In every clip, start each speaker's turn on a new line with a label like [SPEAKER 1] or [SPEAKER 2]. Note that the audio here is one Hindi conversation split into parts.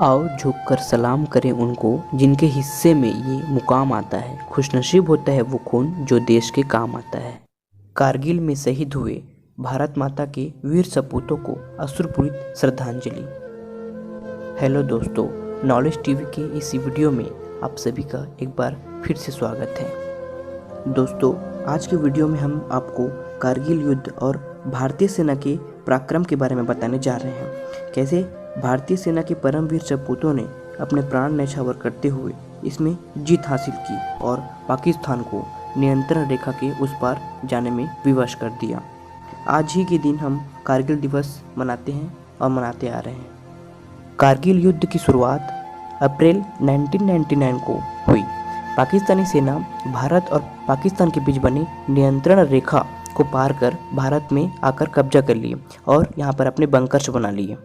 [SPEAKER 1] आओ झुककर सलाम करें उनको जिनके हिस्से में ये मुकाम आता है। खुशनसीब होता है वो खून जो देश के काम आता है। कारगिल में शहीद हुए भारत माता के वीर सपूतों को अश्रुपूरित श्रद्धांजलि। हेलो दोस्तों, नॉलेज टीवी के इस वीडियो में आप सभी का एक बार फिर से स्वागत है। दोस्तों, आज के वीडियो में हम आपको कारगिल युद्ध और भारतीय सेना के पराक्रम के बारे में बताने जा रहे हैं। कैसे भारतीय सेना के परमवीर सपूतों ने अपने प्राण न्यौछावर करते हुए इसमें जीत हासिल की और पाकिस्तान को नियंत्रण रेखा के उस पार जाने में विवश कर दिया। आज ही के दिन हम कारगिल दिवस मनाते हैं और मनाते आ रहे हैं। कारगिल युद्ध की शुरुआत अप्रैल 1999 को हुई। पाकिस्तानी सेना भारत और पाकिस्तान के बीच बनी नियंत्रण रेखा को पार कर भारत में आकर कब्जा कर लिए और यहाँ पर अपने बंकर्स बना लिए।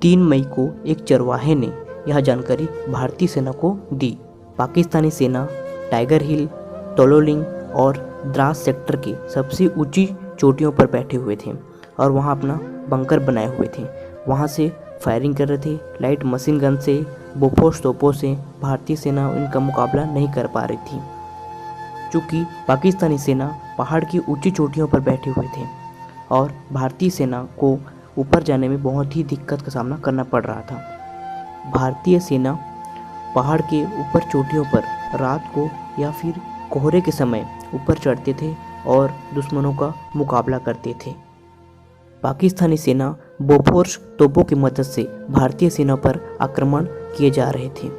[SPEAKER 1] 3 मई को एक चरवाहे ने यह जानकारी भारतीय सेना को दी। पाकिस्तानी सेना टाइगर हिल, तोलोलिंग और द्रास सेक्टर के सबसे ऊंची चोटियों पर बैठे हुए थे और वहां अपना बंकर बनाए हुए थे। वहां से फायरिंग कर रहे थे। लाइट मशीन गन से, बोफोर्स तोपों से भारतीय सेना इनका मुकाबला नहीं कर पा रही थी। चूँकि पाकिस्तानी सेना पहाड़ की ऊंची चोटियों पर बैठे हुए थे और भारतीय सेना को ऊपर जाने में बहुत ही दिक्कत का सामना करना पड़ रहा था। भारतीय सेना पहाड़ के ऊपर चोटियों पर रात को या फिर कोहरे के समय ऊपर चढ़ते थे और दुश्मनों का मुकाबला करते थे। पाकिस्तानी सेना बोफोर्स तोपों की मदद से भारतीय सेना पर आक्रमण किए जा रहे थे।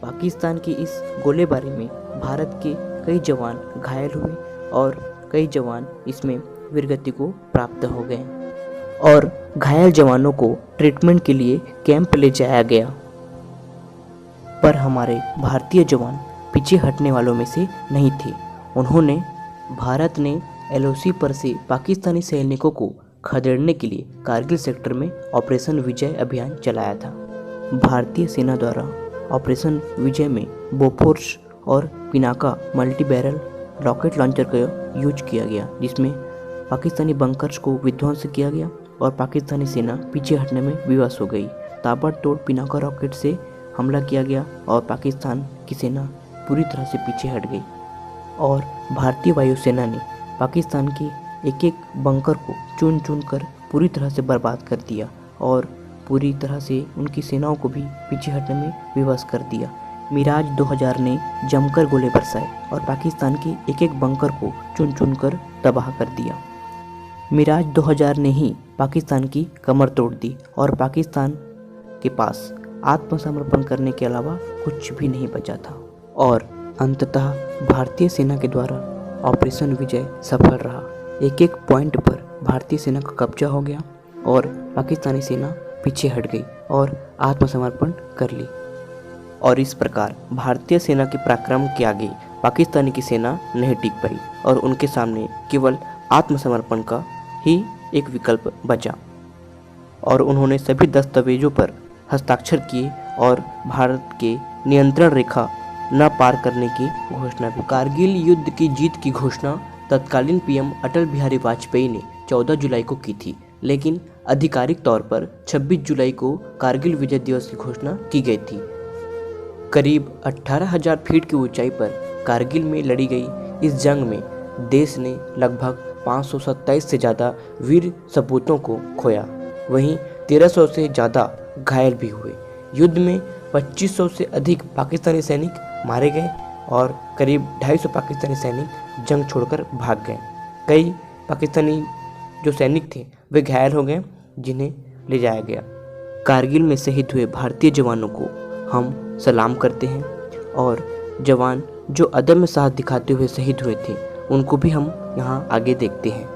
[SPEAKER 1] पाकिस्तान की इस गोलीबारी में भारत के कई जवान घायल हुए और कई जवान इसमें वीरगति को प्राप्त हो गए और घायल जवानों को ट्रीटमेंट के लिए कैंप ले जाया गया। पर हमारे भारतीय जवान पीछे हटने वालों में से नहीं थे। भारत ने एलओसी पर से पाकिस्तानी सैनिकों को खदेड़ने के लिए कारगिल सेक्टर में ऑपरेशन विजय अभियान चलाया था। भारतीय सेना द्वारा ऑपरेशन विजय में बोफोर्स और Pinaka multi barrel rocket launcher का यूज किया गया, जिसमें पाकिस्तानी बंकर्स को विध्वंस किया गया और पाकिस्तानी सेना पीछे हटने में विवश हो गई। ताबड़तोड़ पिनाका रॉकेट से हमला किया गया और पाकिस्तान की सेना पूरी तरह से पीछे हट गई और भारतीय वायुसेना ने पाकिस्तान के एक एक बंकर को चुन चुन कर पूरी तरह से बर्बाद कर दिया और पूरी तरह से उनकी सेनाओं को भी पीछे हटने में विवश कर दिया। मिराज 2000 ने जमकर गोले बरसाए और पाकिस्तान के एक एक बंकर को चुन चुन कर तबाह कर दिया। मिराज 2000 ने ही पाकिस्तान की कमर तोड़ दी और पाकिस्तान के पास आत्मसमर्पण करने के अलावा कुछ भी नहीं बचा था और अंततः भारतीय सेना के द्वारा ऑपरेशन विजय सफल रहा। एक एक पॉइंट पर भारतीय सेना का कब्जा हो गया और पाकिस्तानी सेना पीछे हट गई और आत्मसमर्पण कर ली। और इस प्रकार भारतीय सेना के पराक्रम के आगे पाकिस्तानी की सेना नहीं टिक पाई और उनके सामने केवल आत्मसमर्पण का ही एक विकल्प बचा और उन्होंने सभी दस्तावेजों पर हस्ताक्षर किए और भारत के नियंत्रण रेखा न पार करने की घोषणा भी। कारगिल युद्ध की जीत की घोषणा तत्कालीन पीएम अटल बिहारी वाजपेयी ने 14 जुलाई को की थी, लेकिन आधिकारिक तौर पर 26 जुलाई को कारगिल विजय दिवस की घोषणा की गई थी। करीब 18,000 फीट की ऊंचाई पर कारगिल में लड़ी गई इस जंग में देश ने लगभग 527 से ज़्यादा वीर सपूतों को खोया। वहीं 1300 से ज़्यादा घायल भी हुए। युद्ध में 2500 से अधिक पाकिस्तानी सैनिक मारे गए और करीब 250 पाकिस्तानी सैनिक जंग छोड़कर भाग गए। कई पाकिस्तानी जो सैनिक थे वे घायल हो गए, जिन्हें ले जाया गया। कारगिल में शहीद हुए भारतीय जवानों को हम सलाम करते हैं और जवान जो अदम्य साहस दिखाते हुए शहीद हुए थे उनको भी हम यहाँ आगे देखते हैं।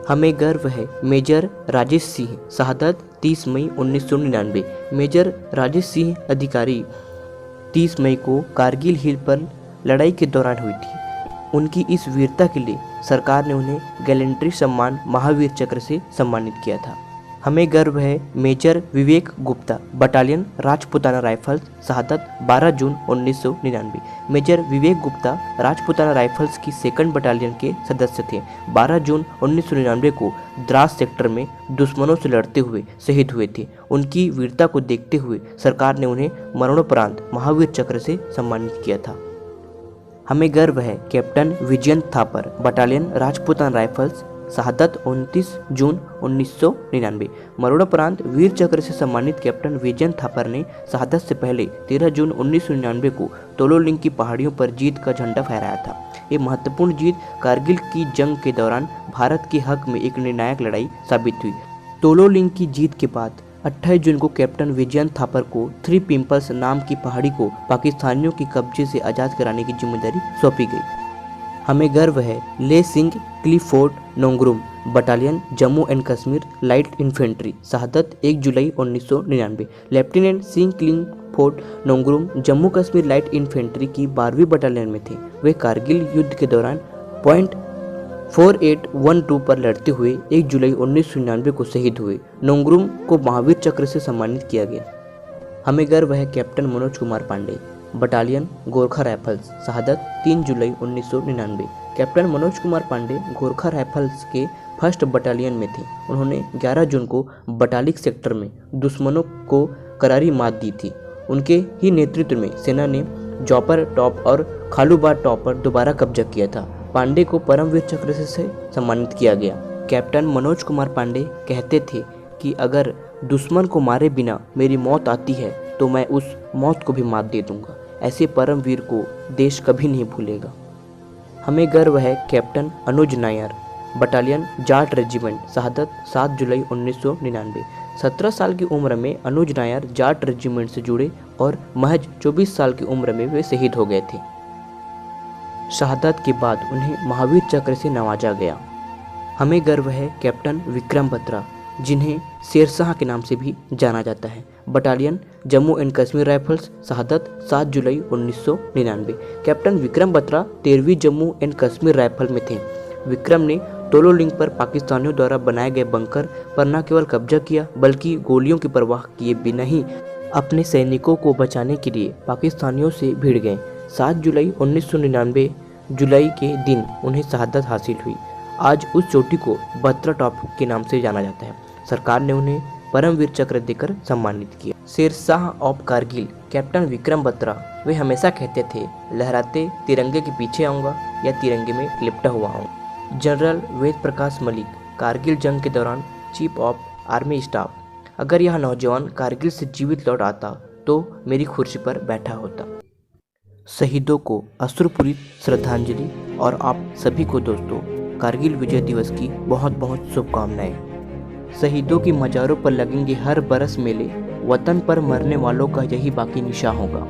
[SPEAKER 1] हमें गर्व है मेजर राजेश सिंह शहादत 30 मई 1999। मेजर राजेश सिंह अधिकारी 30 मई को कारगिल हिल पर लड़ाई के दौरान हुई थी। उनकी इस वीरता के लिए सरकार ने उन्हें गैलेंट्री सम्मान महावीर चक्र से सम्मानित किया था। हमें गर्व है मेजर विवेक गुप्ता, बटालियन राजपुताना राइफल्स, शहादत 12 जून 1999। मेजर विवेक गुप्ता राजपुताना राइफल्स की 2nd बटालियन के सदस्य थे। 12 जून 1999 को द्रास सेक्टर में दुश्मनों से लड़ते हुए शहीद हुए थे। उनकी वीरता को देखते हुए सरकार ने उन्हें मरणोपरांत महावीर चक्र से सम्मानित किया था। हमें गर्व है captain Vijayant Thapar, battalion Rajputana rifles, शहादत 29 जून 1999। मरणोपरांत वीर चक्र से सम्मानित कैप्टन विजयंत थापर ने शहादत से पहले 13 जून 1999 को तोलोलिंग की पहाड़ियों पर जीत का झंडा फहराया था। ये महत्वपूर्ण जीत कारगिल की जंग के दौरान भारत के हक में एक निर्णायक लड़ाई साबित हुई। तोलोलिंग की जीत के बाद 28 जून को कैप्टन विजयंत थापर को 3 पिंपल्स नाम की पहाड़ी को पाकिस्तानियों के कब्जे से आज़ाद कराने की जिम्मेदारी सौंपी गई। हमें गर्व है ले Singh Clifford Nongrum, battalion Jammu and Kashmir light infantry, शहादत 1 जुलाई 1999। Lieutenant Singh Clifford Nongrum Jammu Kashmir light infantry की 12वीं बटालियन में थे। वे कारगिल युद्ध के दौरान पॉइंट 4812 पर लड़ते हुए 1 जुलाई 1999 को शहीद हुए। नोंगरुम को महावीर चक्र से सम्मानित किया गया। हमें गर्व है captain Manoj Kumar Pandey, battalion Gorkha rifles, शहादत 3 जुलाई 1999। कैप्टन मनोज कुमार पांडे गोरखा राइफल्स के 1st बटालियन में थे। उन्होंने 11 जून को बटालिक सेक्टर में दुश्मनों को करारी मात दी थी। उनके ही नेतृत्व में सेना ने जॉपर टॉप और खालूबार टॉप पर दोबारा कब्जा किया था। पांडे को परमवीर चक्र से सम्मानित किया गया। कैप्टन मनोज कुमार पांडे कहते थे कि अगर दुश्मन को मारे बिना मेरी मौत आती है तो मैं उस मौत को भी मात दे दूंगा। ऐसे परमवीर को देश कभी नहीं भूलेगा। हमें गर्व है कैप्टन अनुज नायर, बटालियन जाट रेजिमेंट, शहादत 7 जुलाई 1999। 17 साल की उम्र में अनुज नायर जाट रेजिमेंट से जुड़े और महज 24 साल की उम्र में वे शहीद हो गए थे। शहादत के बाद उन्हें महावीर चक्र से नवाजा गया। हमें गर्व है कैप्टन विक्रम बत्रा, जिन्हें शेरशाह के नाम से भी जाना जाता है, battalion Jammu and Kashmir rifles, शहादत 7 जुलाई 1999। कैप्टन विक्रम बत्रा 13वीं जम्मू एंड कश्मीर राइफल में थे। विक्रम ने तोलोलिंग पर पाकिस्तानियों द्वारा बनाए गए बंकर पर न केवल कब्जा किया बल्कि गोलियों की परवाह किए बिना ही अपने सैनिकों को बचाने के लिए पाकिस्तानियों से भिड़ गए। 7 जुलाई 1999 जुलाई के दिन उन्हें शहादत हासिल हुई। आज उस चोटी को बत्रा टॉप के नाम से जाना जाता है। सरकार ने उन्हें परमवीर चक्र देकर सम्मानित किया। शेरशाह ऑफ कारगिल कैप्टन विक्रम बत्रा, वे हमेशा कहते थे, लहराते तिरंगे के पीछे आऊँगा या तिरंगे में लिपटा हुआ आऊँ। जनरल वेद प्रकाश मलिक, कारगिल जंग के दौरान चीफ ऑफ आर्मी स्टाफ, अगर यह नौजवान कारगिल से जीवित लौट आता तो मेरी कुर्सी पर बैठा होता। शहीदों को अश्रुपूरित श्रद्धांजलि और आप सभी को दोस्तों कारगिल विजय दिवस की बहुत बहुत शुभकामनाएं। शहीदों की मज़ारों पर लगेंगे हर बरस मेले, वतन पर मरने वालों का यही बाकी निशान होगा।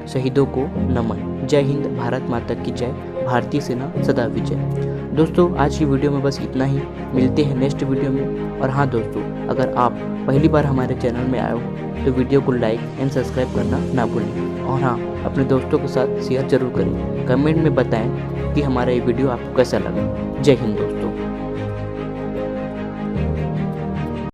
[SPEAKER 1] शहीदों को नमन। जय हिंद, भारत माता की जय, भारतीय सेना सदा विजय। दोस्तों आज की वीडियो में बस इतना ही, मिलते हैं नेक्स्ट वीडियो में। और हाँ दोस्तों, अगर आप पहली बार हमारे चैनल में आए हो तो वीडियो को लाइक एंड सब्सक्राइब करना ना भूलें। और हाँ, अपने दोस्तों के साथ शेयर जरूर करें। कमेंट में बताएं कि हमारा ये वीडियो आपको कैसा लगा। जय हिंद दोस्तों।